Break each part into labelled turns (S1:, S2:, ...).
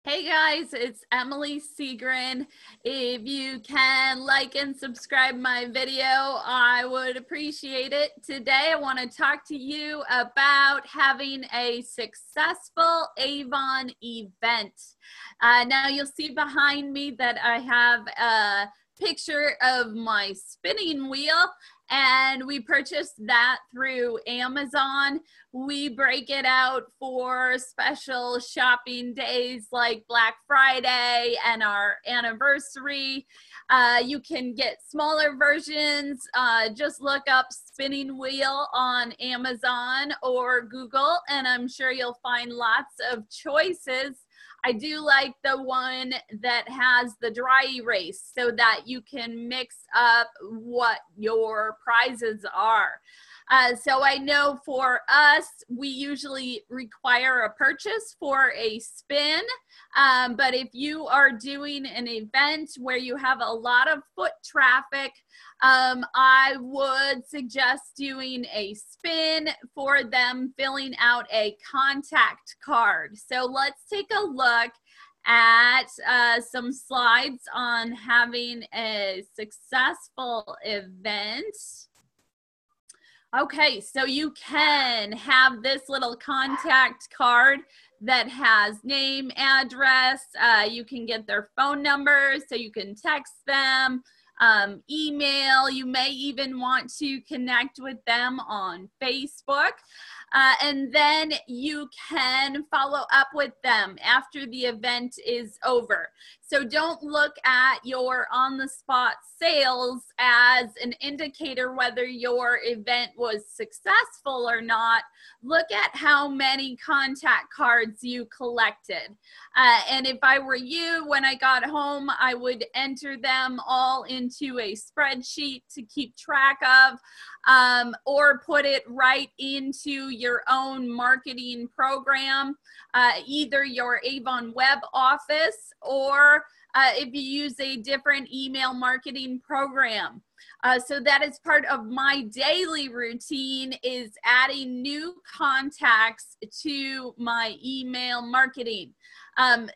S1: Hey guys, it's Emily Seagren. If you can like and subscribe my video, I would appreciate it. Today I want to talk to you about having a successful Avon event. Now you'll see behind me that I have a picture of my spinning wheel, and we purchased that through Amazon. We break it out for special shopping days like Black Friday and our anniversary. You can get smaller versions. Just look up spinning wheel on Amazon or Google, and I'm sure you'll find lots of choices. I do like the one that has the dry erase so that you can mix up what your prizes are. So I know for us, we usually require a purchase for a spin. But if you are doing an event where you have a lot of foot traffic, I would suggest doing a spin for them filling out a contact card. So let's take a look at some slides on having a successful event. Okay, so you can have this little contact card that has name, address. You can get their phone number, so you can text them, email. You may even want to connect with them on Facebook. And then you can follow up with them after the event is over. So don't look at your on-the-spot sales as an indicator whether your event was successful or not. Look at how many contact cards you collected. And if I were you, when I got home, I would enter them all into a spreadsheet to keep track of, or put it right into your own marketing program, either your Avon web office or if you use a different email marketing program. So that is part of my daily routine, is adding new contacts to my email marketing.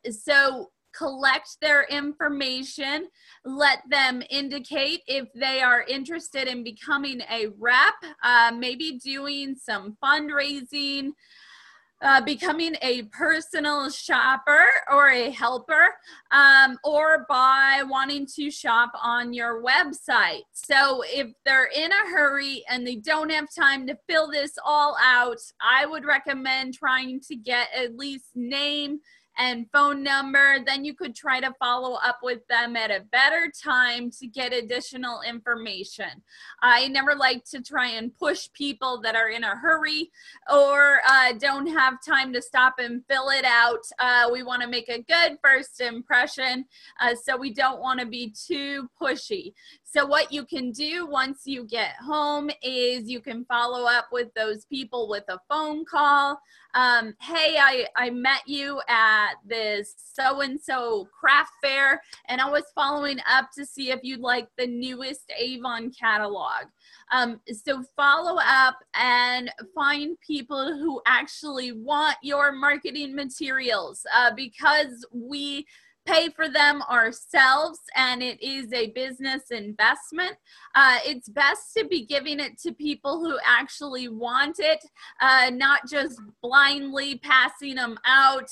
S1: So collect their information, let them indicate if they are interested in becoming a rep, maybe doing some fundraising, becoming a personal shopper or a helper, or by wanting to shop on your website. So if they're in a hurry and they don't have time to fill this all out, I would recommend trying to get at least name and phone number. Then you could try to follow up with them at a better time to get additional information. I never like to try and push people that are in a hurry or don't have time to stop and fill it out. We want to make a good first impression, so we don't want to be too pushy. So what you can do once you get home is you can follow up with those people with a phone call. Hey, I met you at this so-and-so craft fair, and I was following up to see if you'd like the newest Avon catalog. So follow up and find people who actually want your marketing materials, because we pay for them ourselves and it is a business investment. It's best to be giving it to people who actually want it, not just blindly passing them out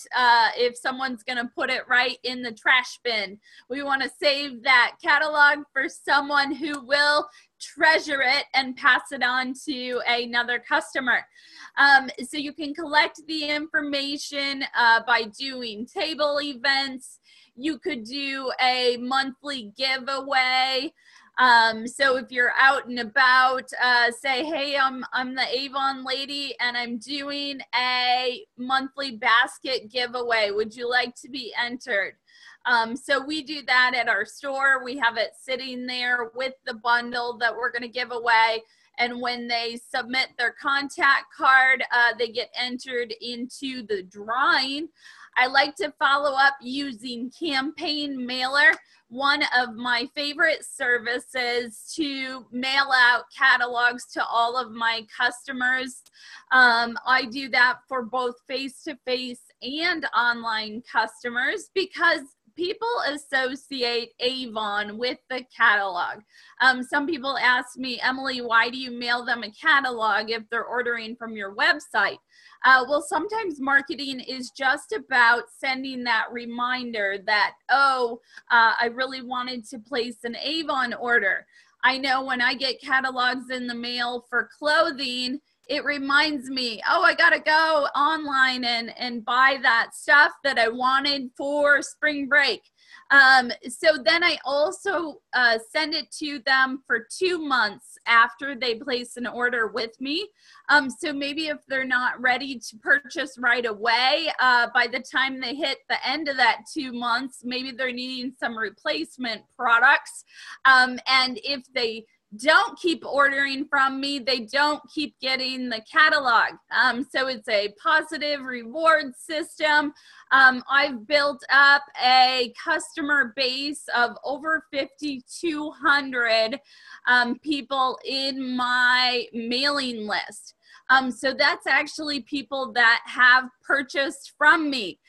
S1: if someone's gonna put it right in the trash bin. We wanna save that catalog for someone who will treasure it and pass it on to another customer. So you can collect the information by doing table events. You could do a monthly giveaway. So if you're out and about, say, hey, I'm the Avon lady and I'm doing a monthly basket giveaway. Would you like to be entered? So we do that at our store. We have it sitting there with the bundle that we're going to give away. And when they submit their contact card, they get entered into the drawing. I like to follow up using campaign mailer, one of my favorite services to mail out catalogs to all of my customers. I do that for both face-to-face and online customers because people associate Avon with the catalog. Some people ask me, Emily, why do you mail them a catalog if they're ordering from your website? Well, sometimes marketing is just about sending that reminder that, oh, I really wanted to place an Avon order. I know when I get catalogs in the mail for clothing, it reminds me, oh, I gotta go online and buy that stuff that I wanted for spring break. So then I also send it to them for 2 months after they place an order with me. So maybe if they're not ready to purchase right away, by the time they hit the end of that 2 months, maybe they're needing some replacement products. And if they don't keep ordering from me, they don't keep getting the catalog. So it's a positive reward system. I've built up a customer base of over 5,200 people in my mailing list. So that's actually people that have purchased from me.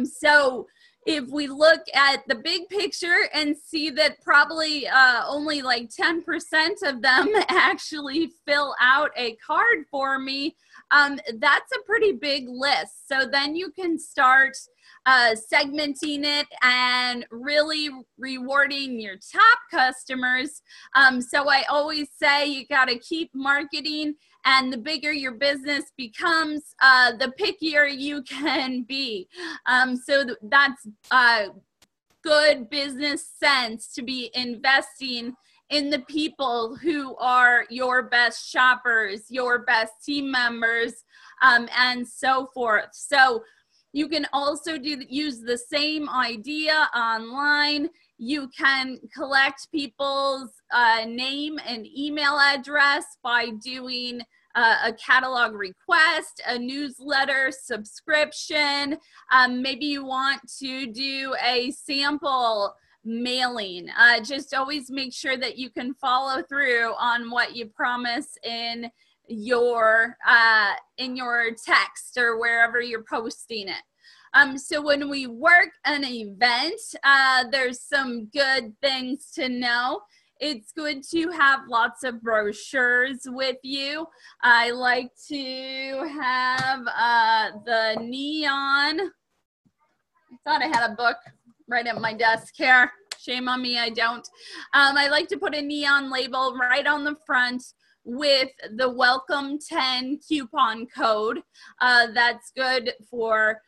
S1: So if we look at the big picture and see that probably only like 10% of them actually fill out a card for me, that's a pretty big list. So then you can start segmenting it and really rewarding your top customers. So I always say you got to keep marketing, and the bigger your business becomes, the pickier you can be. So that's good business sense to be investing in the people who are your best shoppers, your best team members, and so forth. So you can also use the same idea online. You can collect people's name and email address by doing a catalog request, a newsletter subscription. Maybe you want to do a sample mailing. Just always make sure that you can follow through on what you promise in your text or wherever you're posting it. So when we work an event, there's some good things to know. It's good to have lots of brochures with you. I like to have the neon. I thought I had a book right at my desk here. Shame on me, I don't. I like to put a neon label right on the front with the Welcome 10 coupon code. That's good for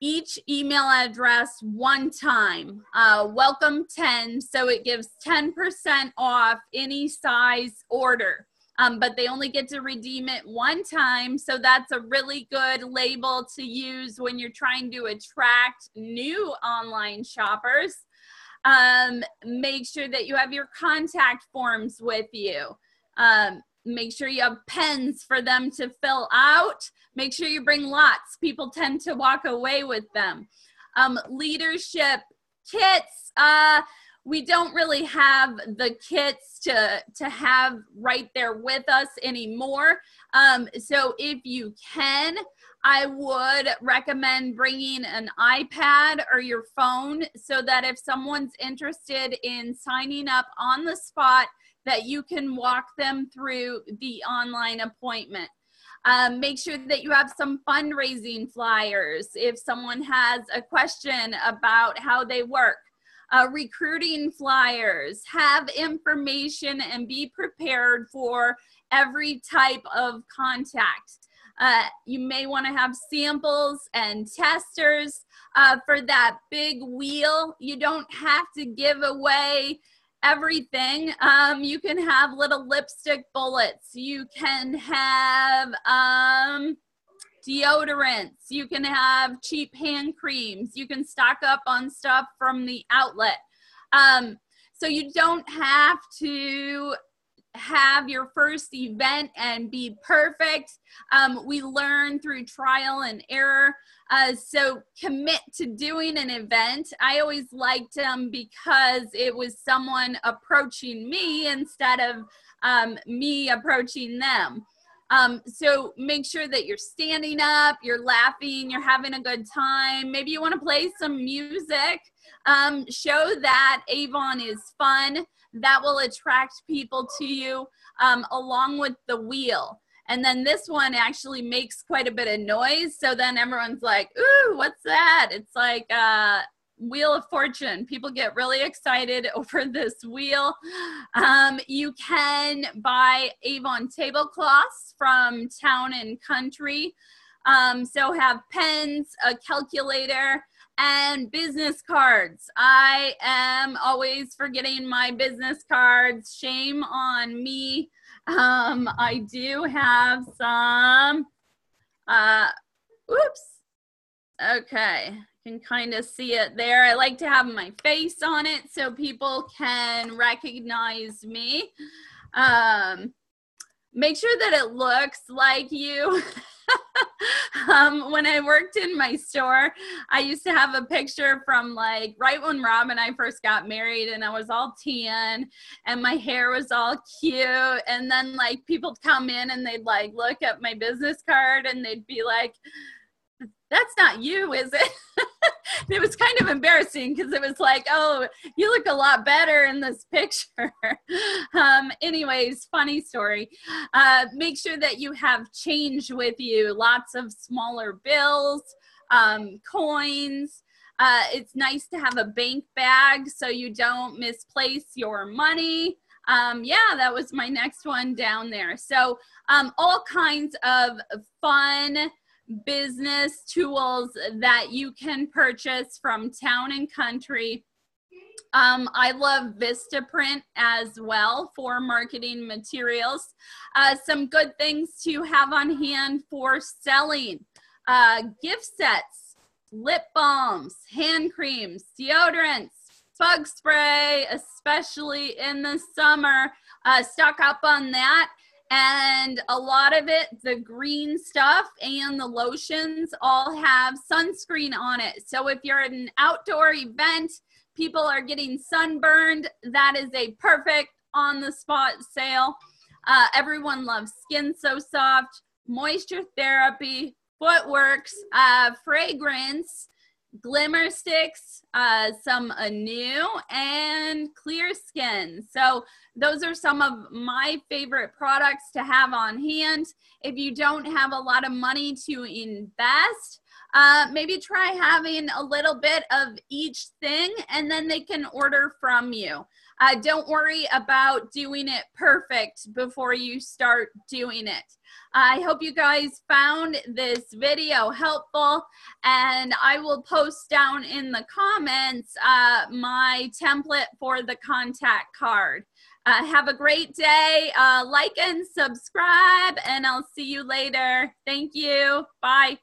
S1: each email address one time. Welcome 10, so it gives 10% off any size order. But they only get to redeem it one time, so that's a really good label to use when you're trying to attract new online shoppers. Make sure that you have your contact forms with you. Make sure you have pens for them to fill out. Make sure you bring lots. People tend to walk away with them. Leadership kits. We don't really have the kits to have right there with us anymore. So if you can, I would recommend bringing an iPad or your phone so that if someone's interested in signing up on the spot, that you can walk them through the online appointment. Make sure that you have some fundraising flyers if someone has a question about how they work. Recruiting flyers, have information and be prepared for every type of contact. You may want to have samples and testers for that big wheel. You don't have to give away everything. You can have little lipstick bullets. You can have deodorants. You can have cheap hand creams. You can stock up on stuff from the outlet. So you don't have to have your first event and be perfect. We learn through trial and error. So commit to doing an event. I always liked them because it was someone approaching me instead of me approaching them. So make sure that you're standing up, you're laughing, you're having a good time. Maybe you want to play some music. Show that Avon is fun. That will attract people to you, along with the wheel. And then this one actually makes quite a bit of noise. So then everyone's like, ooh, what's that? It's like Wheel of Fortune. People get really excited over this wheel. You can buy Avon tablecloths from Town and Country. So have pens, a calculator, and business cards. I am always forgetting my business cards. Shame on me. I do have some, oops. Okay, can kind of see it there. I like to have my face on it so people can recognize me. Make sure that it looks like you. When I worked in my store, I used to have a picture from like right when Rob and I first got married, and I was all tan and my hair was all cute. And then like people come in and they'd like look at my business card and they'd be like, that's not you, is it? It was kind of embarrassing because it was like, oh, you look a lot better in this picture. Anyways, funny story. Make sure that you have change with you, lots of smaller bills, coins. It's nice to have a bank bag so you don't misplace your money. Yeah, that was my next one down there. So all kinds of fun business tools that you can purchase from Town and Country. I love Vistaprint as well for marketing materials. Some good things to have on hand for selling. Gift sets, lip balms, hand creams, deodorants, bug spray, especially in the summer. Stock up on that. And a lot of it, the green stuff and the lotions all have sunscreen on it. So if you're at an outdoor event, people are getting sunburned, that is a perfect on-the-spot sale. Everyone loves Skin So Soft, moisture therapy, footworks, fragrance, glimmer sticks, some Anew, and clear skin. So those are some of my favorite products to have on hand. If you don't have a lot of money to invest, maybe try having a little bit of each thing and then they can order from you. Don't worry about doing it perfect before you start doing it. I hope you guys found this video helpful, and I will post down in the comments my template for the contact card. Have a great day. Like and subscribe, and I'll see you later. Thank you. Bye.